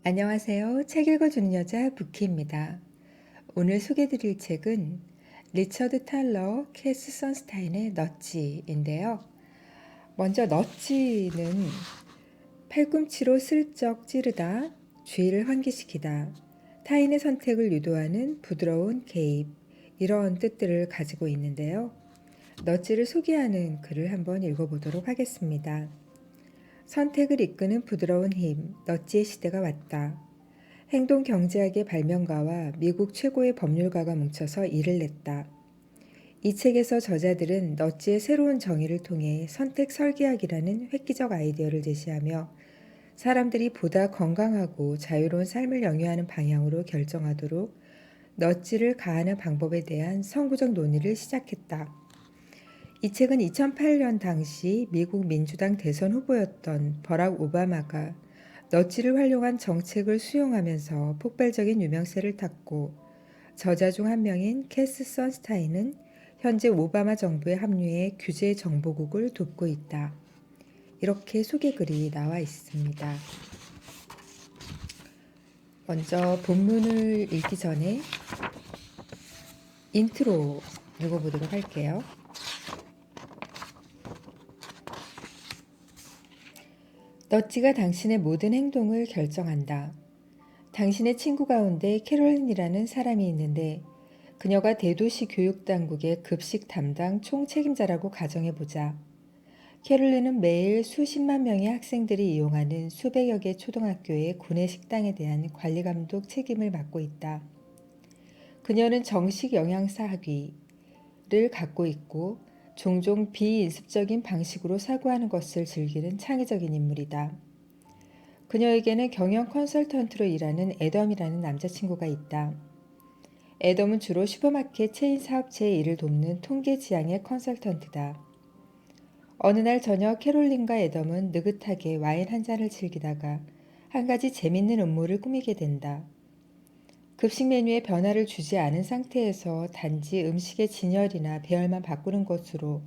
안녕하세요. 책 읽어주는 여자 부키입니다. 오늘 소개드릴 책은 리처드 탈러 캐스 선스타인의 넛지인데요. 먼저 넛지는 팔꿈치로 슬쩍 찌르다, 주의를 환기시키다, 타인의 선택을 유도하는 부드러운 개입, 이런 뜻들을 가지고 있는데요. 넛지를 소개하는 글을 한번 읽어보도록 하겠습니다. 선택을 이끄는 부드러운 힘, 넛지의 시대가 왔다. 행동 경제학의 발명가와 미국 최고의 법률가가 뭉쳐서 일을 냈다. 이 책에서 저자들은 넛지의 새로운 정의를 통해 선택 설계학이라는 획기적 아이디어를 제시하며 사람들이 보다 건강하고 자유로운 삶을 영위하는 방향으로 결정하도록 넛지를 가하는 방법에 대한 선구적 논의를 시작했다. 이 책은 2008년 당시 미국 민주당 대선 후보였던 버락 오바마가 넛지를 활용한 정책을 수용하면서 폭발적인 유명세를 탔고 저자 중 한 명인 캐스 선스타인은 현재 오바마 정부의 합류에 규제 정보국을 돕고 있다. 이렇게 소개글이 나와 있습니다. 먼저 본문을 읽기 전에 인트로 읽어보도록 할게요. 넛지가 당신의 모든 행동을 결정한다. 당신의 친구 가운데 캐롤린이라는 사람이 있는데 그녀가 대도시 교육당국의 급식 담당 총책임자라고 가정해보자. 캐롤린은 매일 수십만 명의 학생들이 이용하는 수백여 개 초등학교의 구내 식당에 대한 관리감독 책임을 맡고 있다. 그녀는 정식 영양사 학위를 갖고 있고 종종 비인습적인 방식으로 사고하는 것을 즐기는 창의적인 인물이다. 그녀에게는 경영 컨설턴트로 일하는 애덤이라는 남자친구가 있다. 애덤은 주로 슈퍼마켓 체인 사업체의 일을 돕는 통계 지향의 컨설턴트다. 어느 날 저녁 캐롤린과 애덤은 느긋하게 와인 한 잔을 즐기다가 한 가지 재밌는 음모를 꾸미게 된다. 급식 메뉴에 변화를 주지 않은 상태에서 단지 음식의 진열이나 배열만 바꾸는 것으로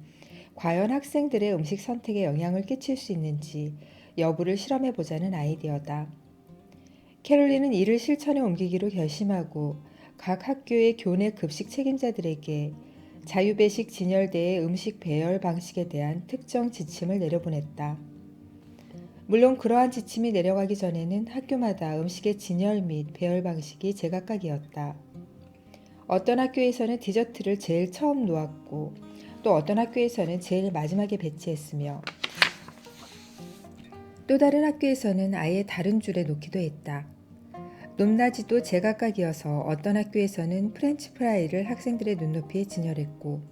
과연 학생들의 음식 선택에 영향을 끼칠 수 있는지 여부를 실험해보자는 아이디어다. 캐롤린은 이를 실천에 옮기기로 결심하고 각 학교의 교내 급식 책임자들에게 자유배식 진열대의 음식 배열 방식에 대한 특정 지침을 내려보냈다. 물론 그러한 지침이 내려가기 전에는 학교마다 음식의 진열 및 배열 방식이 제각각이었다. 어떤 학교에서는 디저트를 제일 처음 놓았고 또 어떤 학교에서는 제일 마지막에 배치했으며 또 다른 학교에서는 아예 다른 줄에 놓기도 했다. 높낮이도 제각각이어서 어떤 학교에서는 프렌치 프라이를 학생들의 눈높이에 진열했고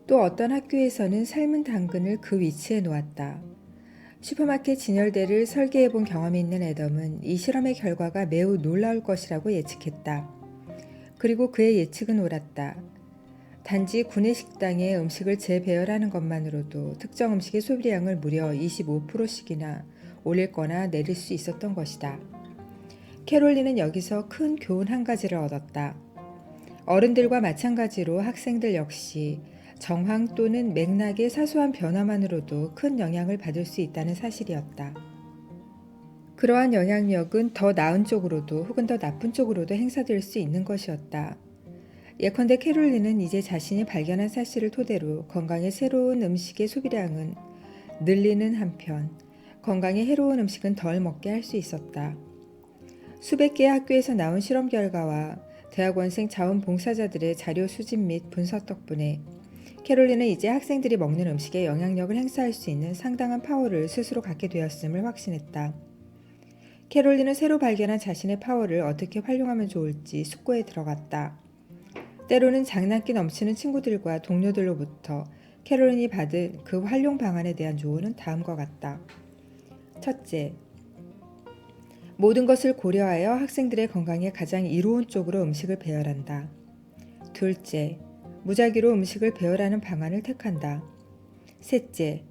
또 어떤 학교에서는 삶은 당근을 그 위치에 놓았다. 슈퍼마켓 진열대를 설계해본 경험이 있는 애덤은 이 실험의 결과가 매우 놀라울 것이라고 예측했다. 그리고 그의 예측은 옳았다. 단지 구내 식당에 음식을 재배열하는 것만으로도 특정 음식의 소비량을 무려 25%씩이나 올릴 거나 내릴 수 있었던 것이다. 캐롤린은 여기서 큰 교훈 한 가지를 얻었다. 어른들과 마찬가지로 학생들 역시 정황 또는 맥락의 사소한 변화만으로도 큰 영향을 받을 수 있다는 사실이었다. 그러한 영향력은 더 나은 쪽으로도 혹은 더 나쁜 쪽으로도 행사될 수 있는 것이었다. 예컨대 캐롤린은 이제 자신이 발견한 사실을 토대로 건강에 새로운 음식의 소비량은 늘리는 한편 건강에 해로운 음식은 덜 먹게 할 수 있었다. 수백 개의 학교에서 나온 실험 결과와 대학원생 자원봉사자들의 자료 수집 및 분석 덕분에 캐롤린은 이제 학생들이 먹는 음식에 영향력을 행사할 수 있는 상당한 파워를 스스로 갖게 되었음을 확신했다. 캐롤린은 새로 발견한 자신의 파워를 어떻게 활용하면 좋을지 숙고에 들어갔다. 때로는 장난기 넘치는 친구들과 동료들로부터 캐롤린이 받은 그 활용 방안에 대한 조언은 다음과 같다. 첫째, 모든 것을 고려하여 학생들의 건강에 가장 이로운 쪽으로 음식을 배열한다. 둘째, 무작위로 음식을 배열하는 방안을 택한다. 셋째,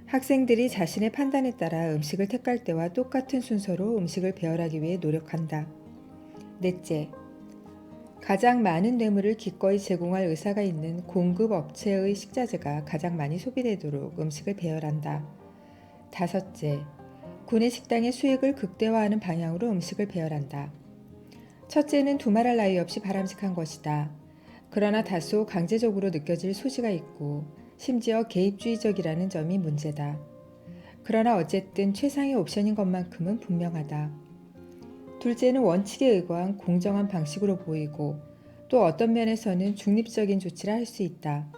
학생들이 자신의 판단에 따라 음식을 택할 때와 똑같은 순서로 음식을 배열하기 위해 노력한다. 넷째, 가장 많은 뇌물을 기꺼이 제공할 의사가 있는 공급 업체의 식자재가 가장 많이 소비되도록 음식을 배열한다. 다섯째, 구내식당의 수익을 극대화하는 방향으로 음식을 배열한다. 첫째는 두말할 나위 없이 바람직한 것이다. 그러나 다소 강제적으로 느껴질 소지가 있고 심지어 개입주의적이라는 점이 문제다. 그러나 어쨌든 최상의 옵션인 것만큼은 분명하다. 둘째는 원칙에 의거한 공정한 방식으로 보이고 또 어떤 면에서는 중립적인 조치라 할 수 있다.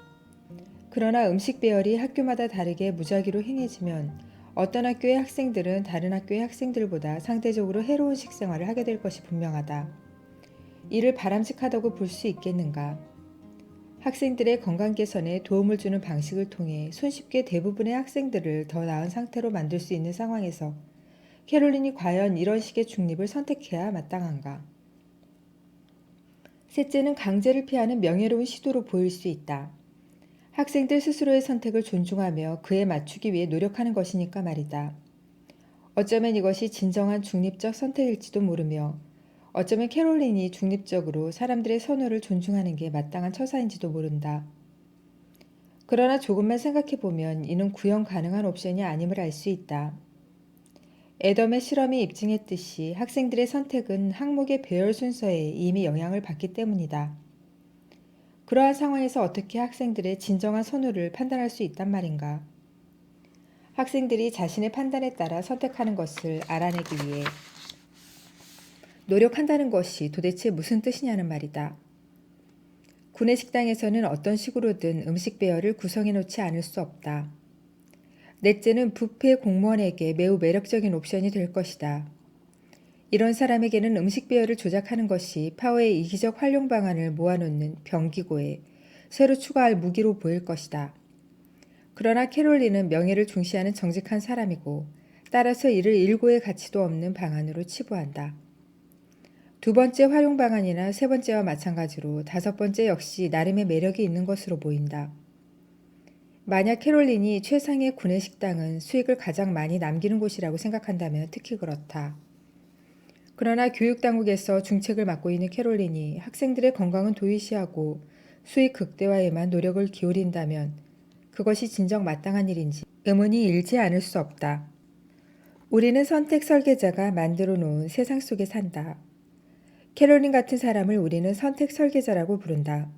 그러나 음식 배열이 학교마다 다르게 무작위로 행해지면 어떤 학교의 학생들은 다른 학교의 학생들보다 상대적으로 해로운 식생활을 하게 될 것이 분명하다. 이를 바람직하다고 볼 수 있겠는가? 학생들의 건강 개선에 도움을 주는 방식을 통해 손쉽게 대부분의 학생들을 더 나은 상태로 만들 수 있는 상황에서 캐롤린이 과연 이런 식의 중립을 선택해야 마땅한가? 셋째는 강제를 피하는 명예로운 시도로 보일 수 있다. 학생들 스스로의 선택을 존중하며 그에 맞추기 위해 노력하는 것이니까 말이다. 어쩌면 이것이 진정한 중립적 선택일지도 모르며 어쩌면 캐롤린이 중립적으로 사람들의 선호를 존중하는 게 마땅한 처사인지도 모른다. 그러나 조금만 생각해보면 이는 구현 가능한 옵션이 아님을 알 수 있다. 애덤의 실험이 입증했듯이 학생들의 선택은 항목의 배열 순서에 이미 영향을 받기 때문이다. 그러한 상황에서 어떻게 학생들의 진정한 선호를 판단할 수 있단 말인가? 학생들이 자신의 판단에 따라 선택하는 것을 알아내기 위해 노력한다는 것이 도대체 무슨 뜻이냐는 말이다. 구내식당에서는 어떤 식으로든 음식 배열을 구성해 놓지 않을 수 없다. 넷째는 뷔페 공무원에게 매우 매력적인 옵션이 될 것이다. 이런 사람에게는 음식 배열을 조작하는 것이 파워의 이기적 활용 방안을 모아놓는 병기고에 새로 추가할 무기로 보일 것이다. 그러나 캐롤린은 명예를 중시하는 정직한 사람이고 따라서 이를 일고의 가치도 없는 방안으로 치부한다. 두 번째 활용 방안이나 세 번째와 마찬가지로 다섯 번째 역시 나름의 매력이 있는 것으로 보인다. 만약 캐롤린이 최상의 구내식당은 수익을 가장 많이 남기는 곳이라고 생각한다면 특히 그렇다. 그러나 교육당국에서 중책을 맡고 있는 캐롤린이 학생들의 건강은 도외시하고 수익 극대화에만 노력을 기울인다면 그것이 진정 마땅한 일인지 의문이 일지 않을 수 없다. 우리는 선택 설계자가 만들어 놓은 세상 속에 산다. 캐롤린 같은 사람을 우리는 선택 설계자라고 부른다.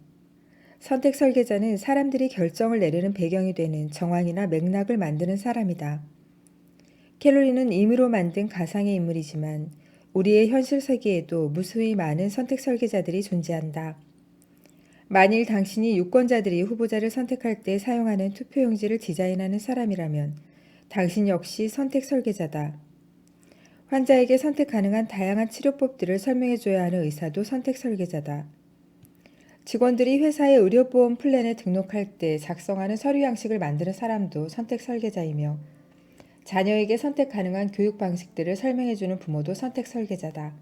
선택 설계자는 사람들이 결정을 내리는 배경이 되는 정황이나 맥락을 만드는 사람이다. 캐롤린은 임의로 만든 가상의 인물이지만 우리의 현실 세계에도 무수히 많은 선택 설계자들이 존재한다. 만일 당신이 유권자들이 후보자를 선택할 때 사용하는 투표용지를 디자인하는 사람이라면 당신 역시 선택 설계자다. 환자에게 선택 가능한 다양한 치료법들을 설명해줘야 하는 의사도 선택 설계자다. 직원들이 회사의 의료보험 플랜에 등록할 때 작성하는 서류 양식을 만드는 사람도 선택 설계자이며 자녀에게 선택 가능한 교육 방식들을 설명해주는 부모도 선택 설계자다.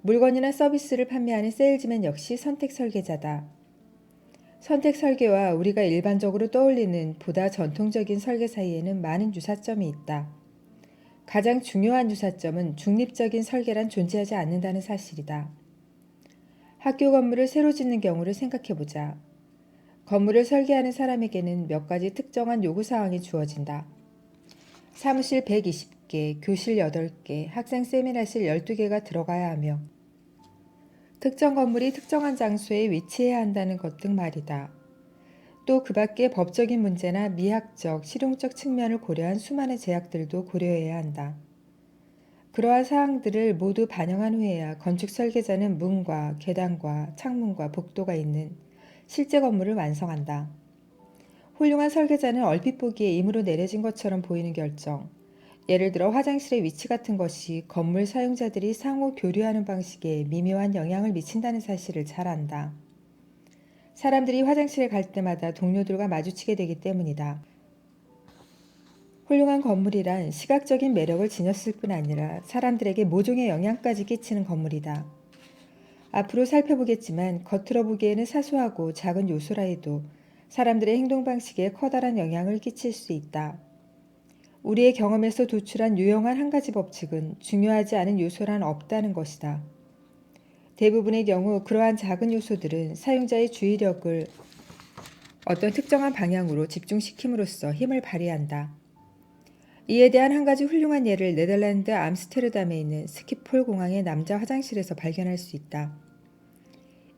물건이나 서비스를 판매하는 세일즈맨 역시 선택 설계자다. 선택 설계와 우리가 일반적으로 떠올리는 보다 전통적인 설계 사이에는 많은 유사점이 있다. 가장 중요한 유사점은 중립적인 설계란 존재하지 않는다는 사실이다. 학교 건물을 새로 짓는 경우를 생각해보자. 건물을 설계하는 사람에게는 몇 가지 특정한 요구사항이 주어진다. 사무실 120개, 교실 8개, 학생 세미나실 12개가 들어가야 하며 특정 건물이 특정한 장소에 위치해야 한다는 것 등 말이다. 또 그 밖에 법적인 문제나 미학적, 실용적 측면을 고려한 수많은 제약들도 고려해야 한다. 그러한 사항들을 모두 반영한 후에야 건축 설계자는 문과 계단과 창문과 복도가 있는 실제 건물을 완성한다. 훌륭한 설계자는 얼핏 보기에 임으로 내려진 것처럼 보이는 결정, 예를 들어 화장실의 위치 같은 것이 건물 사용자들이 상호 교류하는 방식에 미묘한 영향을 미친다는 사실을 잘 안다. 사람들이 화장실에 갈 때마다 동료들과 마주치게 되기 때문이다. 훌륭한 건물이란 시각적인 매력을 지녔을 뿐 아니라 사람들에게 모종의 영향까지 끼치는 건물이다. 앞으로 살펴보겠지만 겉으로 보기에는 사소하고 작은 요소라 해도 사람들의 행동 방식에 커다란 영향을 끼칠 수 있다. 우리의 경험에서 도출한 유용한 한 가지 법칙은 중요하지 않은 요소란 없다는 것이다. 대부분의 경우 그러한 작은 요소들은 사용자의 주의력을 어떤 특정한 방향으로 집중시킴으로써 힘을 발휘한다. 이에 대한 한 가지 훌륭한 예를 네덜란드 암스테르담에 있는 스키폴 공항의 남자 화장실에서 발견할 수 있다.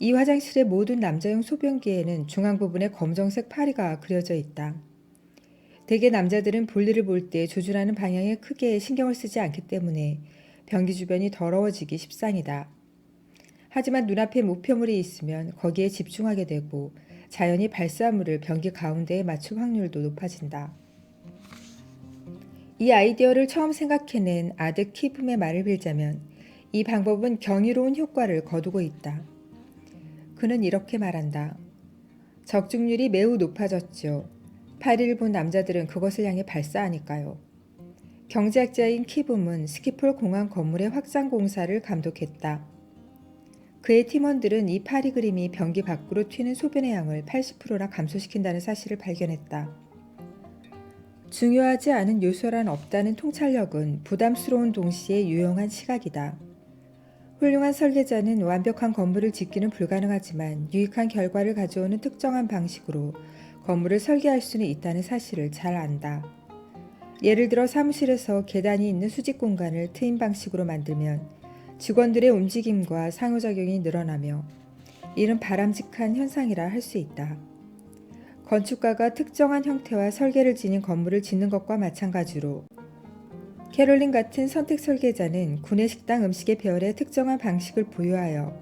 이 화장실의 모든 남자용 소변기에는 중앙 부분에 검정색 파리가 그려져 있다. 대개 남자들은 볼일을 볼 때 조준하는 방향에 크게 신경을 쓰지 않기 때문에 변기 주변이 더러워지기 십상이다. 하지만 눈앞에 목표물이 있으면 거기에 집중하게 되고 자연히 발사물을 변기 가운데에 맞출 확률도 높아진다. 이 아이디어를 처음 생각해낸 아드 키붐의 말을 빌자면 이 방법은 경이로운 효과를 거두고 있다. 그는 이렇게 말한다. 적중률이 매우 높아졌죠. 파리를 본 남자들은 그것을 향해 발사하니까요. 경제학자인 키붐은 스키폴 공항 건물의 확장 공사를 감독했다. 그의 팀원들은 이 파리 그림이 변기 밖으로 튀는 소변의 양을 80%나 감소시킨다는 사실을 발견했다. 중요하지 않은 요소란 없다는 통찰력은 부담스러운 동시에 유용한 시각이다. 훌륭한 설계자는 완벽한 건물을 짓기는 불가능하지만 유익한 결과를 가져오는 특정한 방식으로 건물을 설계할 수는 있다는 사실을 잘 안다. 예를 들어 사무실에서 계단이 있는 수직 공간을 트임 방식으로 만들면 직원들의 움직임과 상호작용이 늘어나며 이는 바람직한 현상이라 할 수 있다. 건축가가 특정한 형태와 설계를 지닌 건물을 짓는 것과 마찬가지로 캐롤린 같은 선택 설계자는 구내식당 음식의 배열에 특정한 방식을 부여하여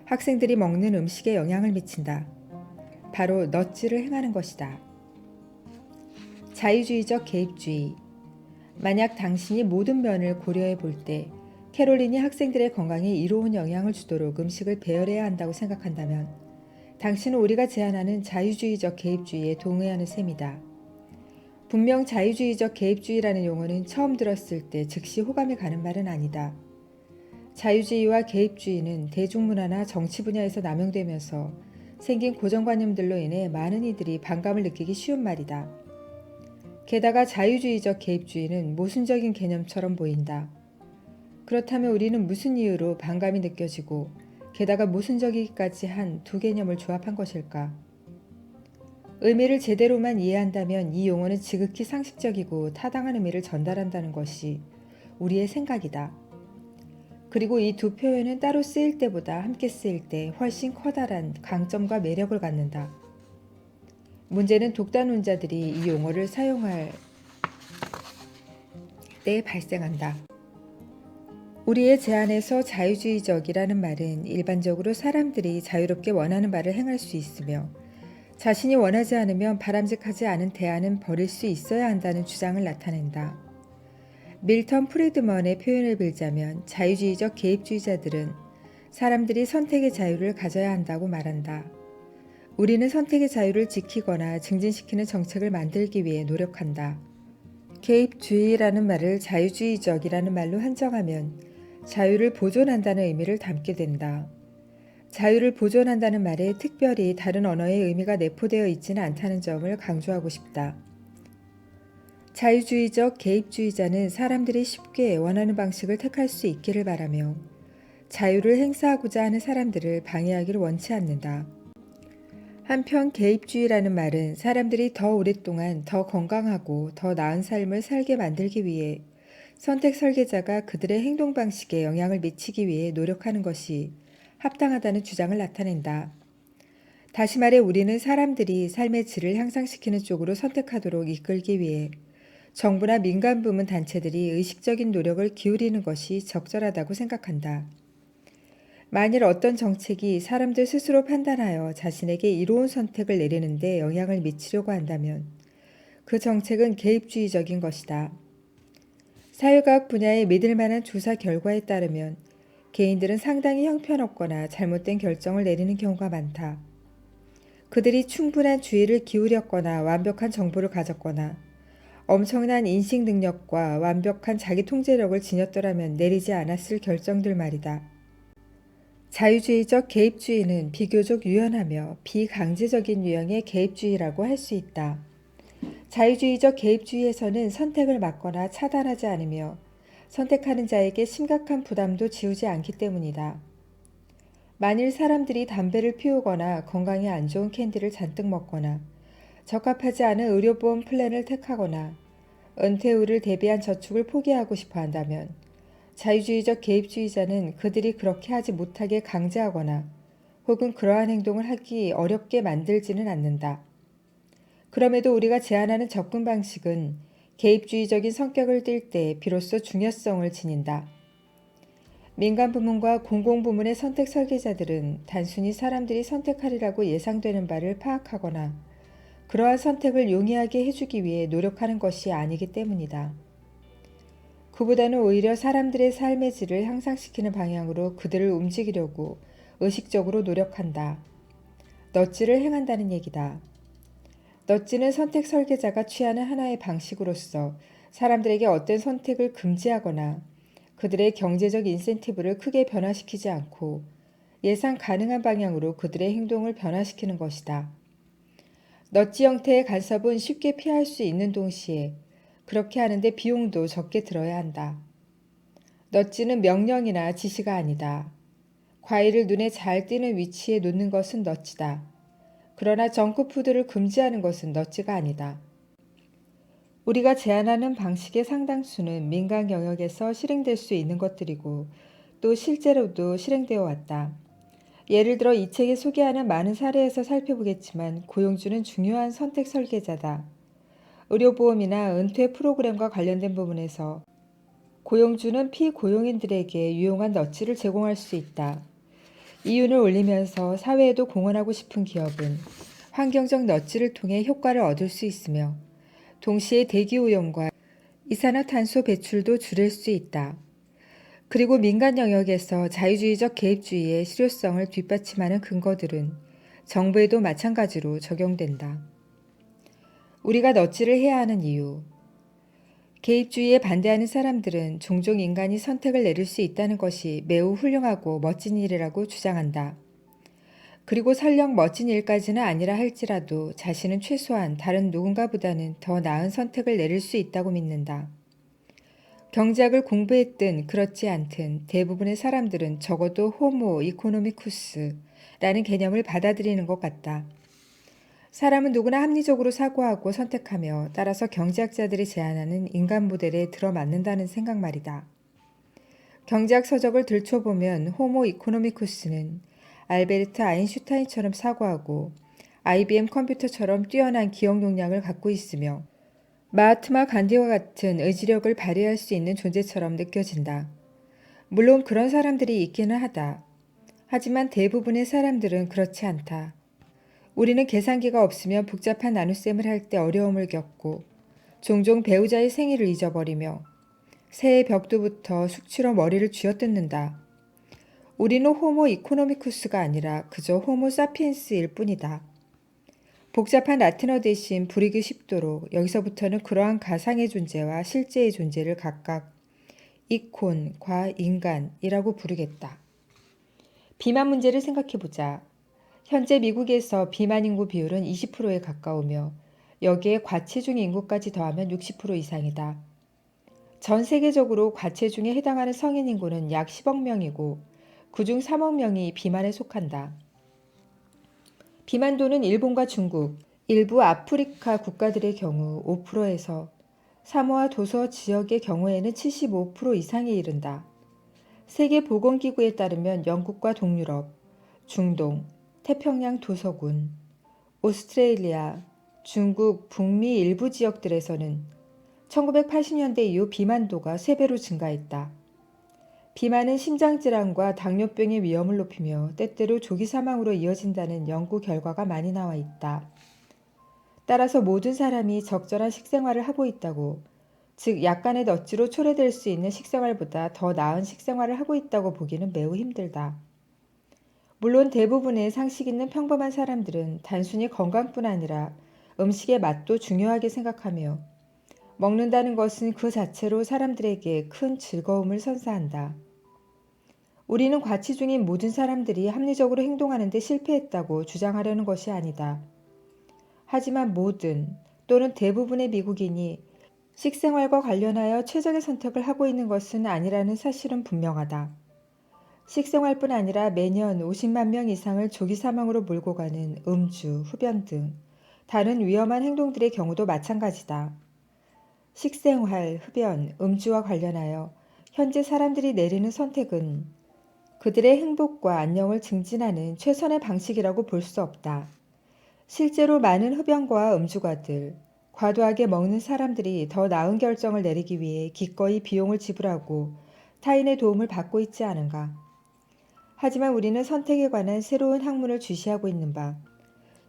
학생들이 먹는 음식에 영향을 미친다. 바로 넛지를 행하는 것이다. 자유주의적 개입주의. 만약 당신이 모든 면을 고려해 볼 때 캐롤린이 학생들의 건강에 이로운 영향을 주도록 음식을 배열해야 한다고 생각한다면 당신은 우리가 제안하는 자유주의적 개입주의에 동의하는 셈이다. 분명 자유주의적 개입주의라는 용어는 처음 들었을 때 즉시 호감이 가는 말은 아니다. 자유주의와 개입주의는 대중문화나 정치 분야에서 남용되면서 생긴 고정관념들로 인해 많은 이들이 반감을 느끼기 쉬운 말이다. 게다가 자유주의적 개입주의는 모순적인 개념처럼 보인다. 그렇다면 우리는 무슨 이유로 반감이 느껴지고 게다가 모순적이기까지 한 두 개념을 조합한 것일까? 의미를 제대로만 이해한다면 이 용어는 지극히 상식적이고 타당한 의미를 전달한다는 것이 우리의 생각이다. 그리고 이 두 표현은 따로 쓰일 때보다 함께 쓰일 때 훨씬 커다란 강점과 매력을 갖는다. 문제는 독단론자들이 이 용어를 사용할 때 발생한다. 우리의 제안에서 자유주의적이라는 말은 일반적으로 사람들이 자유롭게 원하는 바를 행할 수 있으며 자신이 원하지 않으면 바람직하지 않은 대안은 버릴 수 있어야 한다는 주장을 나타낸다. 밀턴 프리드먼의 표현을 빌자면 자유주의적 개입주의자들은 사람들이 선택의 자유를 가져야 한다고 말한다. 우리는 선택의 자유를 지키거나 증진시키는 정책을 만들기 위해 노력한다. 개입주의라는 말을 자유주의적이라는 말로 한정하면 자유를 보존한다는 의미를 담게 된다. 자유를 보존한다는 말에 특별히 다른 언어의 의미가 내포되어 있지는 않다는 점을 강조하고 싶다. 자유주의적 개입주의자는 사람들이 쉽게 원하는 방식을 택할 수 있기를 바라며 자유를 행사하고자 하는 사람들을 방해하기를 원치 않는다. 한편 개입주의라는 말은 사람들이 더 오랫동안 더 건강하고 더 나은 삶을 살게 만들기 위해 선택 설계자가 그들의 행동 방식에 영향을 미치기 위해 노력하는 것이 합당하다는 주장을 나타낸다. 다시 말해 우리는 사람들이 삶의 질을 향상시키는 쪽으로 선택하도록 이끌기 위해 정부나 민간 부문 단체들이 의식적인 노력을 기울이는 것이 적절하다고 생각한다. 만일 어떤 정책이 사람들 스스로 판단하여 자신에게 이로운 선택을 내리는 데 영향을 미치려고 한다면 그 정책은 개입주의적인 것이다. 사회과학 분야의 믿을 만한 조사 결과에 따르면 개인들은 상당히 형편없거나 잘못된 결정을 내리는 경우가 많다. 그들이 충분한 주의를 기울였거나 완벽한 정보를 가졌거나 엄청난 인식 능력과 완벽한 자기 통제력을 지녔더라면 내리지 않았을 결정들 말이다. 자유주의적 개입주의는 비교적 유연하며 비강제적인 유형의 개입주의라고 할 수 있다. 자유주의적 개입주의에서는 선택을 막거나 차단하지 않으며 선택하는 자에게 심각한 부담도 지우지 않기 때문이다. 만일 사람들이 담배를 피우거나 건강에 안 좋은 캔디를 잔뜩 먹거나 적합하지 않은 의료보험 플랜을 택하거나 은퇴 후를 대비한 저축을 포기하고 싶어 한다면 자유주의적 개입주의자는 그들이 그렇게 하지 못하게 강제하거나 혹은 그러한 행동을 하기 어렵게 만들지는 않는다. 그럼에도 우리가 제안하는 접근 방식은 개입주의적인 성격을 띨 때 비로소 중요성을 지닌다. 민간 부문과 공공 부문의 선택 설계자들은 단순히 사람들이 선택하리라고 예상되는 바를 파악하거나 그러한 선택을 용이하게 해주기 위해 노력하는 것이 아니기 때문이다. 그보다는 오히려 사람들의 삶의 질을 향상시키는 방향으로 그들을 움직이려고 의식적으로 노력한다. 넛지를 행한다는 얘기다. 넛지는 선택 설계자가 취하는 하나의 방식으로서 사람들에게 어떤 선택을 금지하거나 그들의 경제적 인센티브를 크게 변화시키지 않고 예상 가능한 방향으로 그들의 행동을 변화시키는 것이다. 넛지 형태의 간섭은 쉽게 피할 수 있는 동시에 그렇게 하는데 비용도 적게 들어야 한다. 넛지는 명령이나 지시가 아니다. 과일을 눈에 잘 띄는 위치에 놓는 것은 넛지다. 그러나 정크푸드를 금지하는 것은 넛지가 아니다. 우리가 제안하는 방식의 상당수는 민간 영역에서 실행될 수 있는 것들이고 또 실제로도 실행되어 왔다. 예를 들어 이 책에 소개하는 많은 사례에서 살펴보겠지만 고용주는 중요한 선택 설계자다. 의료보험이나 은퇴 프로그램과 관련된 부분에서 고용주는 피고용인들에게 유용한 너치를 제공할 수 있다. 이윤을 올리면서 사회에도 공헌하고 싶은 기업은 환경적 너치를 통해 효과를 얻을 수 있으며 동시에 대기오염과 이산화탄소 배출도 줄일 수 있다. 그리고 민간 영역에서 자유주의적 개입주의의 실효성을 뒷받침하는 근거들은 정부에도 마찬가지로 적용된다. 우리가 너치를 해야 하는 이유. 개입주의에 반대하는 사람들은 종종 인간이 선택을 내릴 수 있다는 것이 매우 훌륭하고 멋진 일이라고 주장한다. 그리고 설령 멋진 일까지는 아니라 할지라도 자신은 최소한 다른 누군가보다는 더 나은 선택을 내릴 수 있다고 믿는다. 경제학을 공부했든 그렇지 않든 대부분의 사람들은 적어도 호모 이코노미쿠스라는 개념을 받아들이는 것 같다. 사람은 누구나 합리적으로 사고하고 선택하며 따라서 경제학자들이 제안하는 인간 모델에 들어맞는다는 생각 말이다. 경제학 서적을 들춰보면 호모 이코노미쿠스는 알베르트 아인슈타인처럼 사고하고 IBM 컴퓨터처럼 뛰어난 기억 용량을 갖고 있으며 마하트마 간디와 같은 의지력을 발휘할 수 있는 존재처럼 느껴진다. 물론 그런 사람들이 있기는 하다. 하지만 대부분의 사람들은 그렇지 않다. 우리는 계산기가 없으면 복잡한 나눗셈을 할 때 어려움을 겪고 종종 배우자의 생일을 잊어버리며 새해 벽두부터 숙취로 머리를 쥐어뜯는다. 우리는 호모 이코노미쿠스가 아니라 그저 호모 사피엔스일 뿐이다. 복잡한 라틴어 대신 부리기 쉽도록 여기서부터는 그러한 가상의 존재와 실제의 존재를 각각 이콘과 인간이라고 부르겠다. 비만 문제를 생각해보자. 현재 미국에서 비만 인구 비율은 20%에 가까우며 여기에 과체중 인구까지 더하면 60% 이상이다. 전 세계적으로 과체중에 해당하는 성인 인구는 약 10억 명이고 그중 3억 명이 비만에 속한다. 비만도는 일본과 중국, 일부 아프리카 국가들의 경우 5%에서 사모아 도서 지역의 경우에는 75% 이상에 이른다. 세계보건기구에 따르면 영국과 동유럽, 중동, 태평양 도서군, 오스트레일리아, 중국, 북미 일부 지역들에서는 1980년대 이후 비만도가 3배로 증가했다. 비만은 심장질환과 당뇨병의 위험을 높이며 때때로 조기 사망으로 이어진다는 연구 결과가 많이 나와 있다. 따라서 모든 사람이 적절한 식생활을 하고 있다고, 즉 약간의 넛지로 초래될 수 있는 식생활보다 더 나은 식생활을 하고 있다고 보기는 매우 힘들다. 물론 대부분의 상식 있는 평범한 사람들은 단순히 건강뿐 아니라 음식의 맛도 중요하게 생각하며 먹는다는 것은 그 자체로 사람들에게 큰 즐거움을 선사한다. 우리는 과치 중인 모든 사람들이 합리적으로 행동하는 데 실패했다고 주장하려는 것이 아니다. 하지만 모든 또는 대부분의 미국인이 식생활과 관련하여 최적의 선택을 하고 있는 것은 아니라는 사실은 분명하다. 식생활뿐 아니라 매년 50만 명 이상을 조기 사망으로 몰고 가는 음주, 흡연 등 다른 위험한 행동들의 경우도 마찬가지다. 식생활, 흡연, 음주와 관련하여 현재 사람들이 내리는 선택은 그들의 행복과 안녕을 증진하는 최선의 방식이라고 볼 수 없다. 실제로 많은 흡연과와 음주가들, 과도하게 먹는 사람들이 더 나은 결정을 내리기 위해 기꺼이 비용을 지불하고 타인의 도움을 받고 있지 않은가. 하지만 우리는 선택에 관한 새로운 학문을 주시하고 있는 바,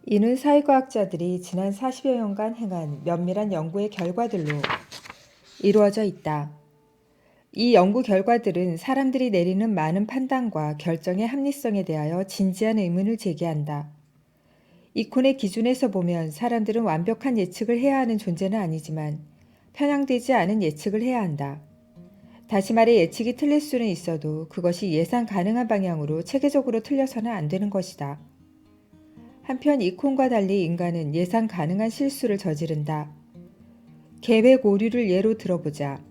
이는 사회과학자들이 지난 40여 년간 행한 면밀한 연구의 결과들로 이루어져 있다. 이 연구 결과들은 사람들이 내리는 많은 판단과 결정의 합리성에 대하여 진지한 의문을 제기한다. 이콘의 기준에서 보면 사람들은 완벽한 예측을 해야 하는 존재는 아니지만 편향되지 않은 예측을 해야 한다. 다시 말해 예측이 틀릴 수는 있어도 그것이 예상 가능한 방향으로 체계적으로 틀려서는 안 되는 것이다. 한편 이콘과 달리 인간은 예상 가능한 실수를 저지른다. 계획 오류를 예로 들어보자.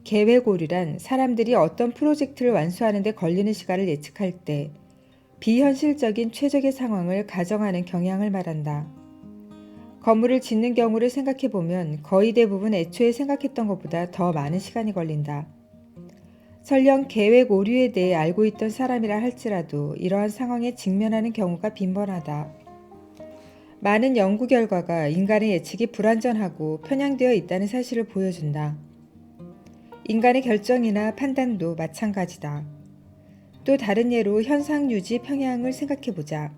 계획 오류란 사람들이 어떤 프로젝트를 완수하는 데 걸리는 시간을 예측할 때 비현실적인 최적의 상황을 가정하는 경향을 말한다. 건물을 짓는 경우를 생각해보면 거의 대부분 애초에 생각했던 것보다 더 많은 시간이 걸린다. 설령 계획 오류에 대해 알고 있던 사람이라 할지라도 이러한 상황에 직면하는 경우가 빈번하다. 많은 연구 결과가 인간의 예측이 불완전하고 편향되어 있다는 사실을 보여준다. 인간의 결정이나 판단도 마찬가지다. 또 다른 예로 현상 유지 평양을 생각해보자.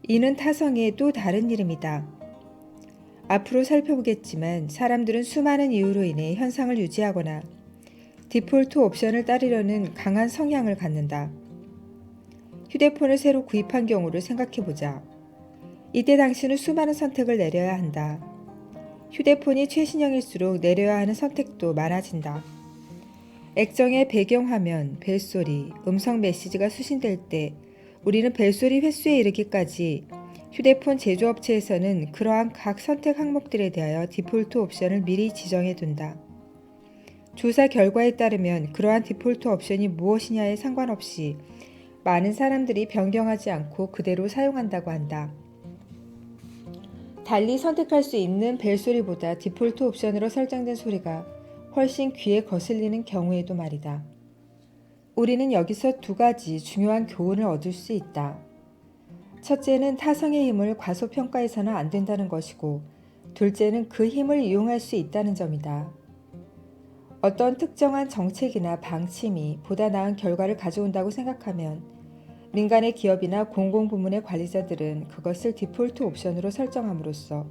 이는 타성의 또 다른 이름이다. 앞으로 살펴보겠지만 사람들은 수많은 이유로 인해 현상을 유지하거나 디폴트 옵션을 따르려는 강한 성향을 갖는다. 휴대폰을 새로 구입한 경우를 생각해보자. 이때 당신은 수많은 선택을 내려야 한다. 휴대폰이 최신형일수록 내려야 하는 선택도 많아진다. 액정의 배경화면, 벨소리, 음성 메시지가 수신될 때 우리는 벨소리 횟수에 이르기까지 휴대폰 제조업체에서는 그러한 각 선택 항목들에 대하여 디폴트 옵션을 미리 지정해 둔다. 조사 결과에 따르면 그러한 디폴트 옵션이 무엇이냐에 상관없이 많은 사람들이 변경하지 않고 그대로 사용한다고 한다. 달리 선택할 수 있는 벨소리보다 디폴트 옵션으로 설정된 소리가 훨씬 귀에 거슬리는 경우에도 말이다. 우리는 여기서 두 가지 중요한 교훈을 얻을 수 있다. 첫째는 타성의 힘을 과소평가해서는 안 된다는 것이고, 둘째는 그 힘을 이용할 수 있다는 점이다. 어떤 특정한 정책이나 방침이 보다 나은 결과를 가져온다고 생각하면 민간의 기업이나 공공부문의 관리자들은 그것을 디폴트 옵션으로 설정함으로써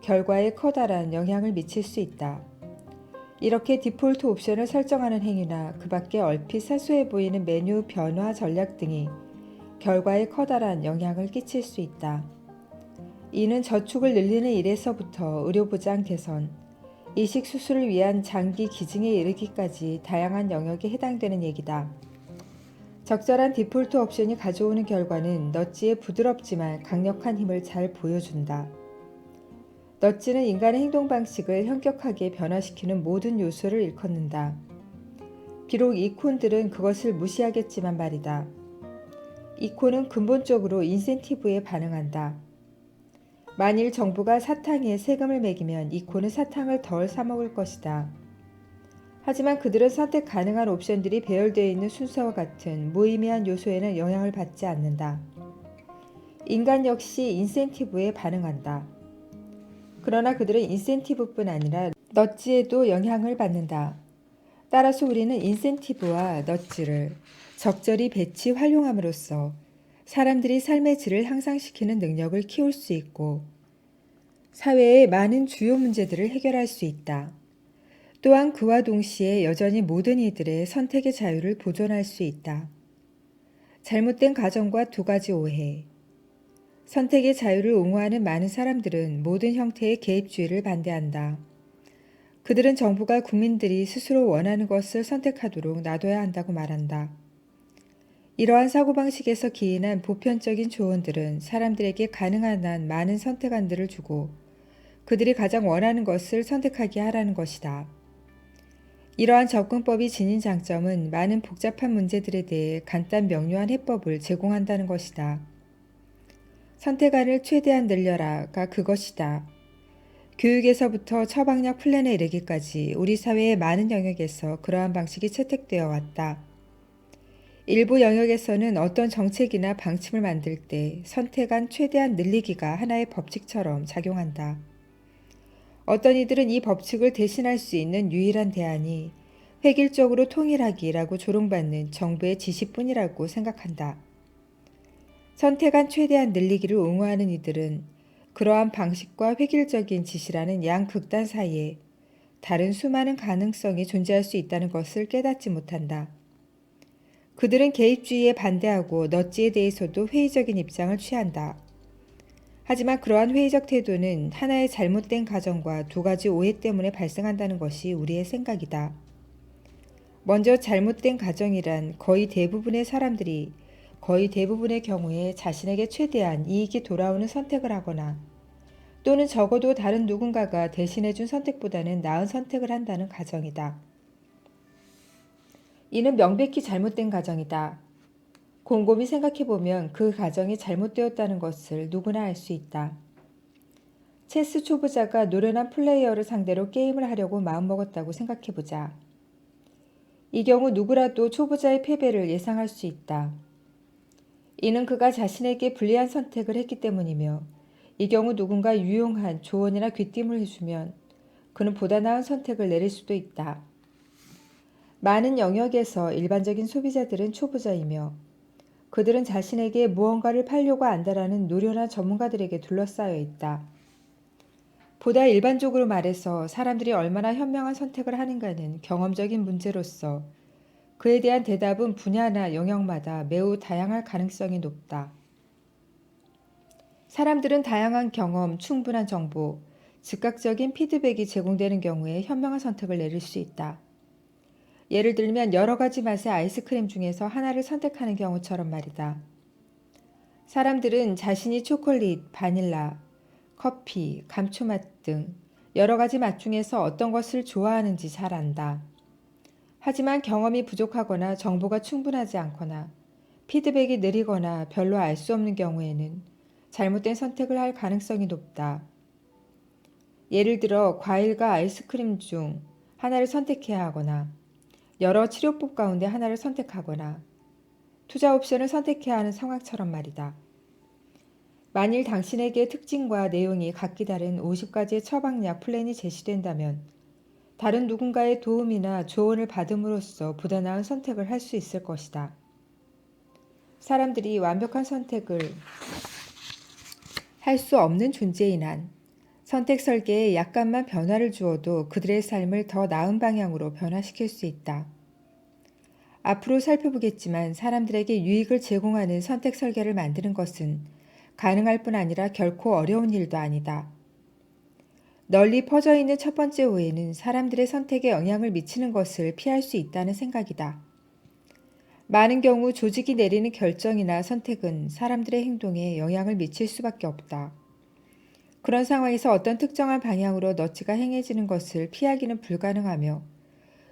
결과에 커다란 영향을 미칠 수 있다. 이렇게 디폴트 옵션을 설정하는 행위나 그 밖에 얼핏 사소해 보이는 메뉴 변화 전략 등이 결과에 커다란 영향을 끼칠 수 있다. 이는 저축을 늘리는 일에서부터 의료보장 개선, 이식수술을 위한 장기 기증에 이르기까지 다양한 영역에 해당되는 얘기다. 적절한 디폴트 옵션이 가져오는 결과는 넛지의 부드럽지만 강력한 힘을 잘 보여준다. 넛지는 인간의 행동 방식을 현격하게 변화시키는 모든 요소를 일컫는다. 비록 이콘들은 그것을 무시하겠지만 말이다. 이콘은 근본적으로 인센티브에 반응한다. 만일 정부가 사탕에 세금을 매기면 이콘은 사탕을 덜 사먹을 것이다. 하지만 그들은 선택 가능한 옵션들이 배열되어 있는 순서와 같은 무의미한 요소에는 영향을 받지 않는다. 인간 역시 인센티브에 반응한다. 그러나 그들은 인센티브뿐 아니라 넛지에도 영향을 받는다. 따라서 우리는 인센티브와 넛지를 적절히 배치 활용함으로써 사람들이 삶의 질을 향상시키는 능력을 키울 수 있고 사회의 많은 주요 문제들을 해결할 수 있다. 또한 그와 동시에 여전히 모든 이들의 선택의 자유를 보존할 수 있다. 잘못된 가정과 두 가지 오해. 선택의 자유를 옹호하는 많은 사람들은 모든 형태의 개입주의를 반대한다. 그들은 정부가 국민들이 스스로 원하는 것을 선택하도록 놔둬야 한다고 말한다. 이러한 사고방식에서 기인한 보편적인 조언들은 사람들에게 가능한 한 많은 선택안들을 주고 그들이 가장 원하는 것을 선택하게 하라는 것이다. 이러한 접근법이 지닌 장점은 많은 복잡한 문제들에 대해 간단 명료한 해법을 제공한다는 것이다. 선택안을 최대한 늘려라가 그것이다. 교육에서부터 처방약 플랜에 이르기까지 우리 사회의 많은 영역에서 그러한 방식이 채택되어 왔다. 일부 영역에서는 어떤 정책이나 방침을 만들 때 선택안 최대한 늘리기가 하나의 법칙처럼 작용한다. 어떤 이들은 이 법칙을 대신할 수 있는 유일한 대안이 획일적으로 통일하기라고 조롱받는 정부의 지시뿐이라고 생각한다. 선택안 최대한 늘리기를 옹호하는 이들은 그러한 방식과 획일적인 지시라는 양극단 사이에 다른 수많은 가능성이 존재할 수 있다는 것을 깨닫지 못한다. 그들은 개입주의에 반대하고 넛지에 대해서도 회의적인 입장을 취한다. 하지만 그러한 회의적 태도는 하나의 잘못된 가정과 두 가지 오해 때문에 발생한다는 것이 우리의 생각이다. 먼저 잘못된 가정이란 거의 대부분의 사람들이 거의 대부분의 경우에 자신에게 최대한 이익이 돌아오는 선택을 하거나 또는 적어도 다른 누군가가 대신해준 선택보다는 나은 선택을 한다는 가정이다. 이는 명백히 잘못된 가정이다. 곰곰이 생각해보면 그 가정이 잘못되었다는 것을 누구나 알 수 있다. 체스 초보자가 노련한 플레이어를 상대로 게임을 하려고 마음먹었다고 생각해보자. 이 경우 누구라도 초보자의 패배를 예상할 수 있다. 이는 그가 자신에게 불리한 선택을 했기 때문이며 이 경우 누군가 유용한 조언이나 귀띔을 해주면 그는 보다 나은 선택을 내릴 수도 있다. 많은 영역에서 일반적인 소비자들은 초보자이며 그들은 자신에게 무언가를 팔려고 안다라는 노련한 전문가들에게 둘러싸여 있다. 보다 일반적으로 말해서 사람들이 얼마나 현명한 선택을 하는가는 경험적인 문제로서 그에 대한 대답은 분야나 영역마다 매우 다양할 가능성이 높다. 사람들은 다양한 경험, 충분한 정보, 즉각적인 피드백이 제공되는 경우에 현명한 선택을 내릴 수 있다. 예를 들면 여러 가지 맛의 아이스크림 중에서 하나를 선택하는 경우처럼 말이다. 사람들은 자신이 초콜릿, 바닐라, 커피, 감초맛 등 여러 가지 맛 중에서 어떤 것을 좋아하는지 잘 안다. 하지만 경험이 부족하거나 정보가 충분하지 않거나 피드백이 느리거나 별로 알 수 없는 경우에는 잘못된 선택을 할 가능성이 높다. 예를 들어 과일과 아이스크림 중 하나를 선택해야 하거나 여러 치료법 가운데 하나를 선택하거나 투자 옵션을 선택해야 하는 상황처럼 말이다. 만일 당신에게 특징과 내용이 각기 다른 50가지의 처방약 플랜이 제시된다면 다른 누군가의 도움이나 조언을 받음으로써 보다 나은 선택을 할 수 있을 것이다. 사람들이 완벽한 선택을 할 수 없는 존재인 한 선택 설계에 약간만 변화를 주어도 그들의 삶을 더 나은 방향으로 변화시킬 수 있다. 앞으로 살펴보겠지만 사람들에게 유익을 제공하는 선택 설계를 만드는 것은 가능할 뿐 아니라 결코 어려운 일도 아니다. 널리 퍼져 있는 첫 번째 오해는 사람들의 선택에 영향을 미치는 것을 피할 수 있다는 생각이다. 많은 경우 조직이 내리는 결정이나 선택은 사람들의 행동에 영향을 미칠 수밖에 없다. 그런 상황에서 어떤 특정한 방향으로 너치가 행해지는 것을 피하기는 불가능하며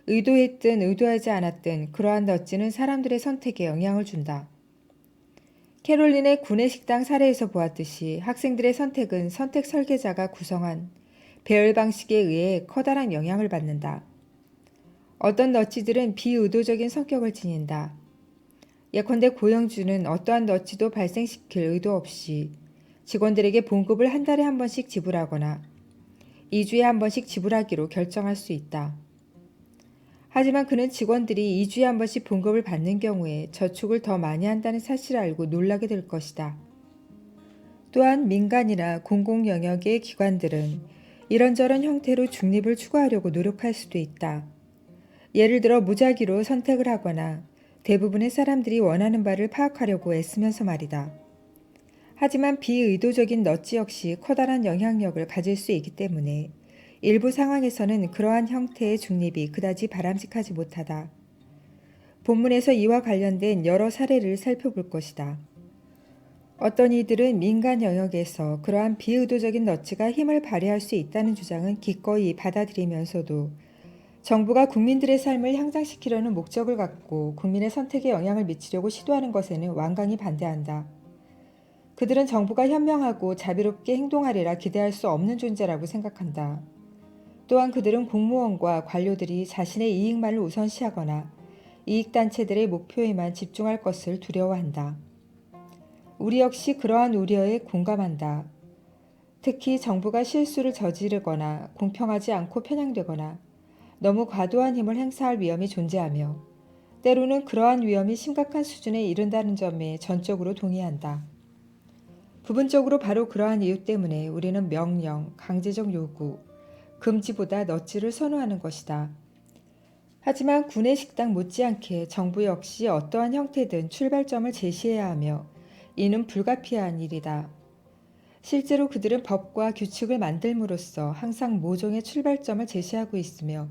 의도했든 의도하지 않았든 그러한 너치는 사람들의 선택에 영향을 준다. 캐롤린의 구내식당 사례에서 보았듯이 학생들의 선택은 선택 설계자가 구성한 배열 방식에 의해 커다란 영향을 받는다. 어떤 너치들은 비의도적인 성격을 지닌다. 예컨대 고용주는 어떠한 너치도 발생시킬 의도 없이 직원들에게 봉급을 한 달에 한 번씩 지불하거나 2주에 한 번씩 지불하기로 결정할 수 있다. 하지만 그는 직원들이 2주에 한 번씩 봉급을 받는 경우에 저축을 더 많이 한다는 사실을 알고 놀라게 될 것이다. 또한 민간이나 공공 영역의 기관들은 이런저런 형태로 중립을 추구하려고 노력할 수도 있다. 예를 들어 무작위로 선택을 하거나 대부분의 사람들이 원하는 바를 파악하려고 애쓰면서 말이다. 하지만 비의도적인 너치 역시 커다란 영향력을 가질 수 있기 때문에 일부 상황에서는 그러한 형태의 중립이 그다지 바람직하지 못하다. 본문에서 이와 관련된 여러 사례를 살펴볼 것이다. 어떤 이들은 민간 영역에서 그러한 비의도적인 너치가 힘을 발휘할 수 있다는 주장은 기꺼이 받아들이면서도 정부가 국민들의 삶을 향상시키려는 목적을 갖고 국민의 선택에 영향을 미치려고 시도하는 것에는 완강히 반대한다. 그들은 정부가 현명하고 자비롭게 행동하리라 기대할 수 없는 존재라고 생각한다. 또한 그들은 공무원과 관료들이 자신의 이익만을 우선시하거나 이익단체들의 목표에만 집중할 것을 두려워한다. 우리 역시 그러한 우려에 공감한다. 특히 정부가 실수를 저지르거나 공평하지 않고 편향되거나 너무 과도한 힘을 행사할 위험이 존재하며 때로는 그러한 위험이 심각한 수준에 이른다는 점에 전적으로 동의한다. 부분적으로 바로 그러한 이유 때문에 우리는 명령, 강제적 요구, 금지보다 넛지를 선호하는 것이다. 하지만 구내식당 못지않게 정부 역시 어떠한 형태든 출발점을 제시해야 하며 이는 불가피한 일이다. 실제로 그들은 법과 규칙을 만들므로써 항상 모종의 출발점을 제시하고 있으며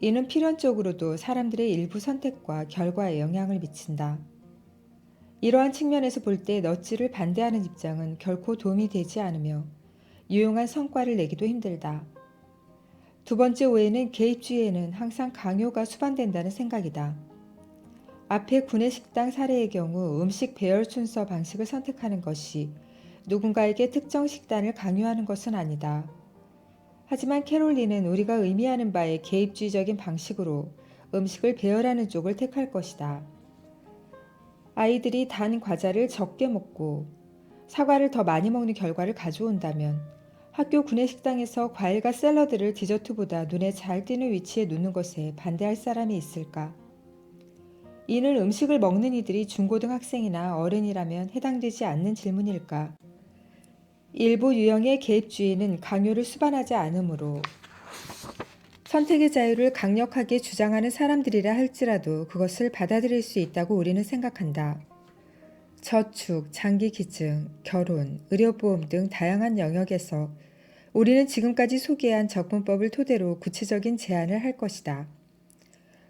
이는 필연적으로도 사람들의 일부 선택과 결과에 영향을 미친다. 이러한 측면에서 볼 때 넛지를 반대하는 입장은 결코 도움이 되지 않으며 유용한 성과를 내기도 힘들다. 두 번째 오해는 개입주의에는 항상 강요가 수반된다는 생각이다. 앞에 구내식당 사례의 경우 음식 배열 순서 방식을 선택하는 것이 누군가에게 특정 식단을 강요하는 것은 아니다. 하지만 캐롤리는 우리가 의미하는 바의 개입주의적인 방식으로 음식을 배열하는 쪽을 택할 것이다. 아이들이 단 과자를 적게 먹고 사과를 더 많이 먹는 결과를 가져온다면 학교 구내식당에서 과일과 샐러드를 디저트보다 눈에 잘 띄는 위치에 놓는 것에 반대할 사람이 있을까? 이는 음식을 먹는 이들이 중고등학생이나 어른이라면 해당되지 않는 질문일까? 일부 유형의 개입주의는 강요를 수반하지 않으므로 선택의 자유를 강력하게 주장하는 사람들이라 할지라도 그것을 받아들일 수 있다고 우리는 생각한다. 저축, 장기기증, 결혼, 의료보험 등 다양한 영역에서 우리는 지금까지 소개한 접근법을 토대로 구체적인 제안을 할 것이다.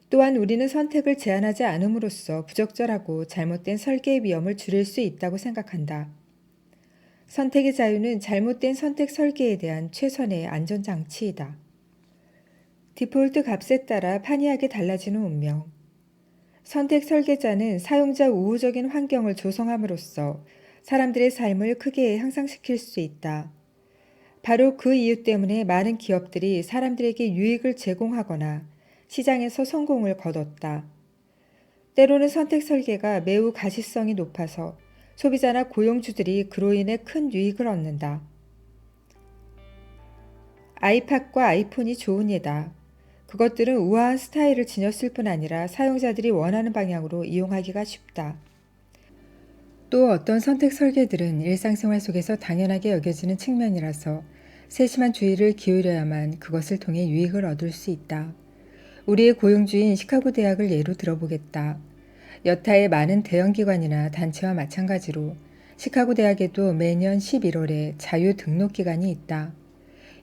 또한 우리는 선택을 제한하지 않음으로써 부적절하고 잘못된 설계의 위험을 줄일 수 있다고 생각한다. 선택의 자유는 잘못된 선택 설계에 대한 최선의 안전장치이다. 디폴트 값에 따라 판이하게 달라지는 운명. 선택 설계자는 사용자 우호적인 환경을 조성함으로써 사람들의 삶을 크게 향상시킬 수 있다. 바로 그 이유 때문에 많은 기업들이 사람들에게 유익을 제공하거나 시장에서 성공을 거뒀다. 때로는 선택 설계가 매우 가시성이 높아서 소비자나 고용주들이 그로 인해 큰 유익을 얻는다. 아이팟과 아이폰이 좋은 예다. 그것들은 우아한 스타일을 지녔을 뿐 아니라 사용자들이 원하는 방향으로 이용하기가 쉽다. 또 어떤 선택 설계들은 일상생활 속에서 당연하게 여겨지는 측면이라서 세심한 주의를 기울여야만 그것을 통해 유익을 얻을 수 있다. 우리의 고용주인 시카고 대학을 예로 들어보겠다. 여타의 많은 대형기관이나 단체와 마찬가지로 시카고 대학에도 매년 11월에 자유 등록 기간이 있다.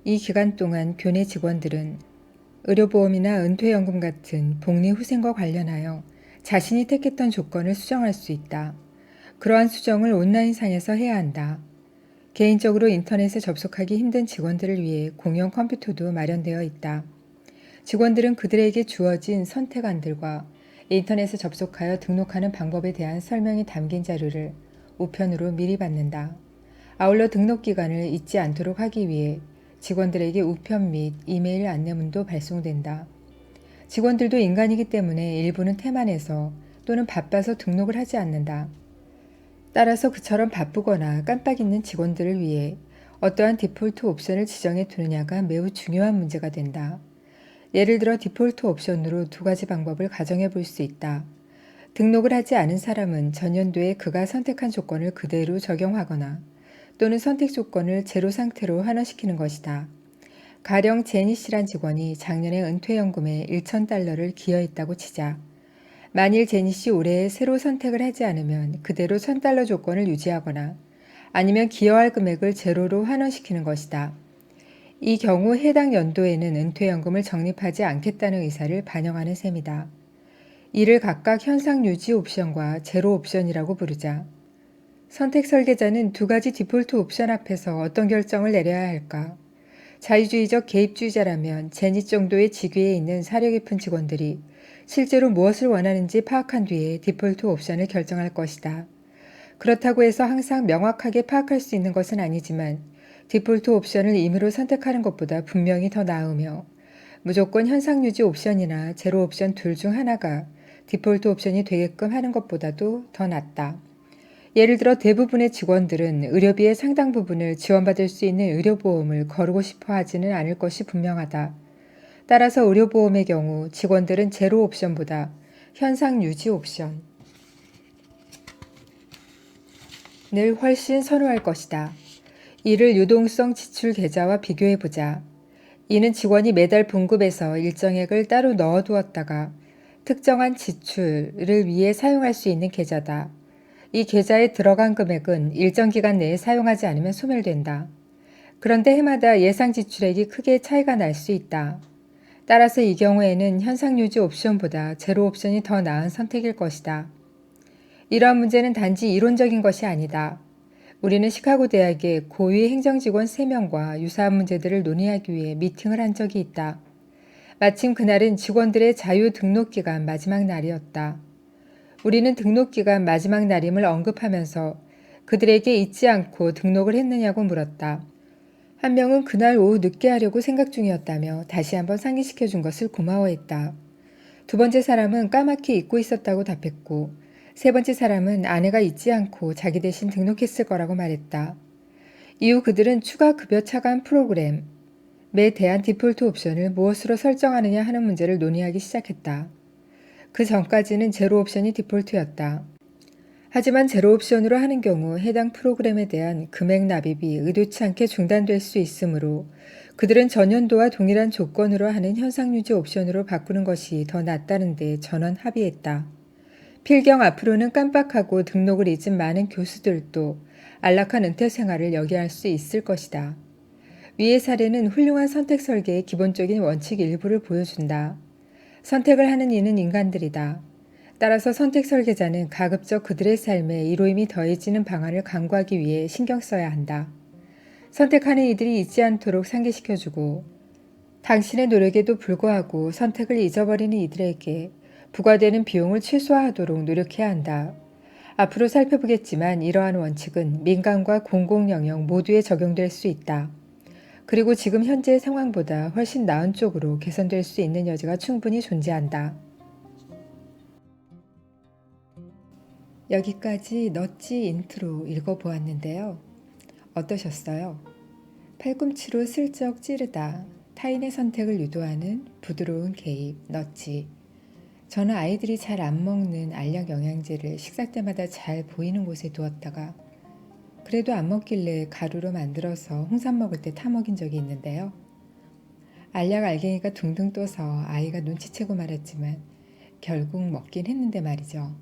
이 기간 동안 교내 직원들은 의료보험이나 은퇴연금 같은 복리후생과 관련하여 자신이 택했던 조건을 수정할 수 있다. 그러한 수정을 온라인상에서 해야 한다. 개인적으로 인터넷에 접속하기 힘든 직원들을 위해 공용 컴퓨터도 마련되어 있다. 직원들은 그들에게 주어진 선택안들과 인터넷에 접속하여 등록하는 방법에 대한 설명이 담긴 자료를 우편으로 미리 받는다. 아울러 등록 기간을 잊지 않도록 하기 위해 직원들에게 우편 및 이메일 안내문도 발송된다. 직원들도 인간이기 때문에 일부는 태만해서 또는 바빠서 등록을 하지 않는다. 따라서 그처럼 바쁘거나 깜빡 잊는 직원들을 위해 어떠한 디폴트 옵션을 지정해 두느냐가 매우 중요한 문제가 된다. 예를 들어 디폴트 옵션으로 두 가지 방법을 가정해 볼 수 있다. 등록을 하지 않은 사람은 전년도에 그가 선택한 조건을 그대로 적용하거나 또는 선택 조건을 제로 상태로 환원시키는 것이다. 가령 제니 씨란 직원이 작년에 은퇴연금에 1,000달러를 기여했다고 치자. 만일 제니 씨 올해에 새로 선택을 하지 않으면 그대로 1,000달러 조건을 유지하거나 아니면 기여할 금액을 제로로 환원시키는 것이다. 이 경우 해당 연도에는 은퇴연금을 적립하지 않겠다는 의사를 반영하는 셈이다. 이를 각각 현상 유지 옵션과 제로 옵션이라고 부르자. 선택 설계자는 두 가지 디폴트 옵션 앞에서 어떤 결정을 내려야 할까? 자유주의적 개입주의자라면 제니 정도의 직위에 있는 사려 깊은 직원들이 실제로 무엇을 원하는지 파악한 뒤에 디폴트 옵션을 결정할 것이다. 그렇다고 해서 항상 명확하게 파악할 수 있는 것은 아니지만 디폴트 옵션을 임의로 선택하는 것보다 분명히 더 나으며 무조건 현상 유지 옵션이나 제로 옵션 둘 중 하나가 디폴트 옵션이 되게끔 하는 것보다도 더 낫다. 예를 들어 대부분의 직원들은 의료비의 상당 부분을 지원받을 수 있는 의료보험을 거르고 싶어 하지는 않을 것이 분명하다. 따라서 의료보험의 경우 직원들은 제로 옵션보다 현상 유지 옵션을 훨씬 선호할 것이다. 이를 유동성 지출 계좌와 비교해보자. 이는 직원이 매달 분급해서 일정액을 따로 넣어두었다가 특정한 지출을 위해 사용할 수 있는 계좌다. 이 계좌에 들어간 금액은 일정 기간 내에 사용하지 않으면 소멸된다. 그런데 해마다 예상 지출액이 크게 차이가 날 수 있다. 따라서 이 경우에는 현상 유지 옵션보다 제로 옵션이 더 나은 선택일 것이다. 이러한 문제는 단지 이론적인 것이 아니다. 우리는 시카고 대학의 고위 행정직원 3명과 유사한 문제들을 논의하기 위해 미팅을 한 적이 있다. 마침 그날은 직원들의 자유 등록 기간 마지막 날이었다. 우리는 등록 기간 마지막 날임을 언급하면서 그들에게 잊지 않고 등록을 했느냐고 물었다. 한 명은 그날 오후 늦게 하려고 생각 중이었다며 다시 한번 상기시켜 준 것을 고마워했다. 두 번째 사람은 까맣게 잊고 있었다고 답했고 세 번째 사람은 아내가 잊지 않고 자기 대신 등록했을 거라고 말했다. 이후 그들은 추가 급여 차감 프로그램에 대한 디폴트 옵션을 무엇으로 설정하느냐 하는 문제를 논의하기 시작했다. 그 전까지는 제로 옵션이 디폴트였다. 하지만 제로 옵션으로 하는 경우 해당 프로그램에 대한 금액 납입이 의도치 않게 중단될 수 있으므로 그들은 전년도와 동일한 조건으로 하는 현상유지 옵션으로 바꾸는 것이 더 낫다는 데 전원 합의했다. 필경 앞으로는 깜빡하고 등록을 잊은 많은 교수들도 안락한 은퇴 생활을 여기할 수 있을 것이다. 위의 사례는 훌륭한 선택 설계의 기본적인 원칙 일부를 보여준다. 선택을 하는 이는 인간들이다. 따라서 선택 설계자는 가급적 그들의 삶에 이로움이 더해지는 방안을 강구하기 위해 신경 써야 한다. 선택하는 이들이 잊지 않도록 상기시켜주고 당신의 노력에도 불구하고 선택을 잊어버리는 이들에게 부과되는 비용을 최소화하도록 노력해야 한다. 앞으로 살펴보겠지만 이러한 원칙은 민간과 공공영역 모두에 적용될 수 있다. 그리고 지금 현재의 상황보다 훨씬 나은 쪽으로 개선될 수 있는 여지가 충분히 존재한다. 여기까지 넛지 인트로 읽어보았는데요. 어떠셨어요? 팔꿈치로 슬쩍 찌르다 타인의 선택을 유도하는 부드러운 개입 넛지. 저는 아이들이 잘 안 먹는 알약 영양제를 식사 때마다 잘 보이는 곳에 두었다가 그래도 안 먹길래 가루로 만들어서 홍삼 먹을 때 타먹인 적이 있는데요. 알약 알갱이가 둥둥 떠서 아이가 눈치채고 말았지만 결국 먹긴 했는데 말이죠.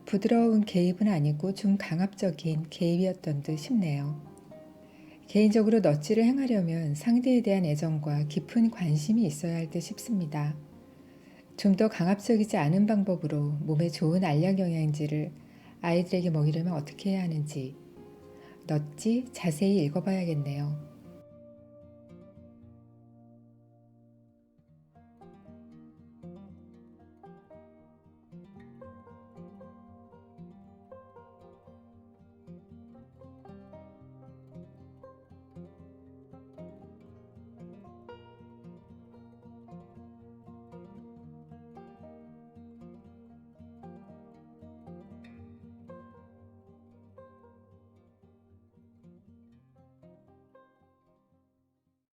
부드러운 개입은 아니고 좀 강압적인 개입이었던 듯 싶네요. 개인적으로 넛지를 행하려면 상대에 대한 애정과 깊은 관심이 있어야 할 듯 싶습니다. 좀 더 강압적이지 않은 방법으로 몸에 좋은 알약 영양제를 아이들에게 먹이려면 어떻게 해야 하는지 넛지 자세히 읽어봐야겠네요.